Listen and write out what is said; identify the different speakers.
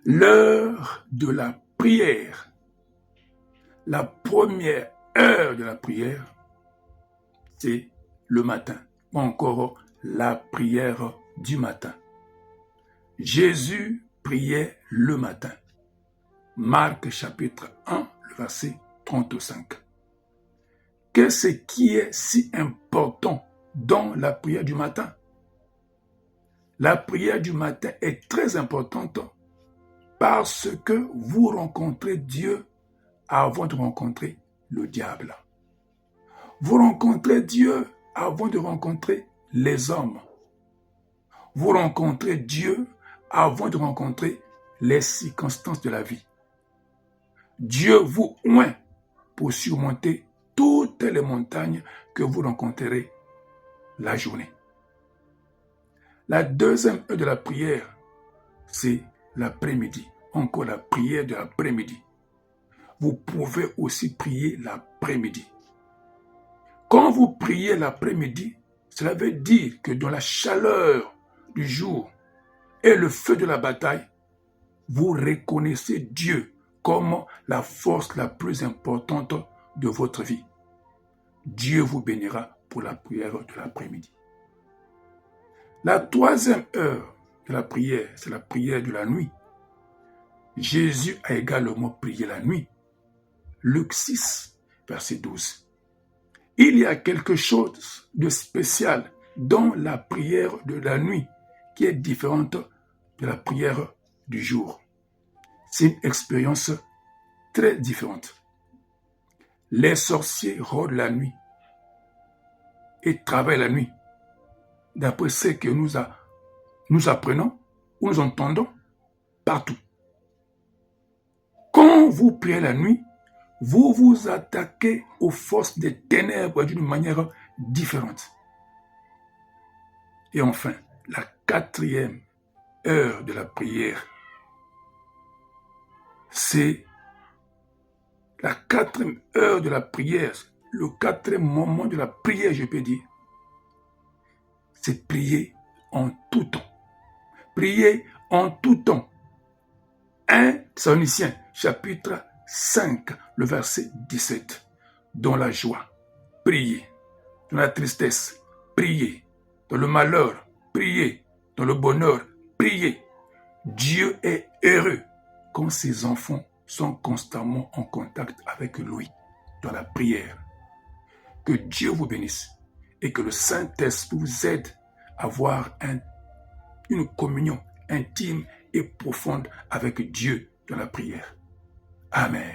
Speaker 1: L'heure de la prière. La première heure de la prière, c'est le matin, ou encore la prière du matin. Jésus priait le matin. Marc chapitre 1, le verset 35. Qu'est-ce qui est si important dans la prière du matin? La prière du matin est très importante parce que vous rencontrez Dieu avant de rencontrer le diable. Vous rencontrez Dieu avant de rencontrer les hommes. Vous rencontrez Dieu avant de rencontrer les circonstances de la vie. Dieu vous oint pour surmonter toutes les montagnes que vous rencontrerez la journée. La deuxième heure de la prière, c'est l'après-midi. Encore la prière de l'après-midi. Vous pouvez aussi prier l'après-midi. Quand vous priez l'après-midi, cela veut dire que dans la chaleur du jour et le feu de la bataille, vous reconnaissez Dieu comme la force la plus importante de votre vie. Dieu vous bénira pour la prière de l'après-midi. La troisième heure de la prière, c'est la prière de la nuit. Jésus a également prié la nuit. Luc 6, verset 12. Il y a quelque chose de spécial dans la prière de la nuit qui est différente de la prière du jour. C'est une expérience très différente. Les sorciers rôdent la nuit et travaillent la nuit. D'après ce que nous apprenons ou nous entendons partout. Quand vous priez la nuit, vous vous attaquez aux forces des ténèbres d'une manière différente. Et enfin, la quatrième heure de la prière, c'est la quatrième heure de la prière, le quatrième moment de la prière, je peux dire, c'est prier en tout temps. Prier en tout temps. 1 Thessaloniciens, chapitre 5, le verset 17. Dans la joie, priez. Dans la tristesse, priez. Dans le malheur, priez. Dans le bonheur, priez. Dieu est heureux quand ses enfants sont constamment en contact avec lui dans la prière. Que Dieu vous bénisse et que le Saint-Esprit vous aide à avoir une communion intime et profonde avec Dieu dans la prière. Amen.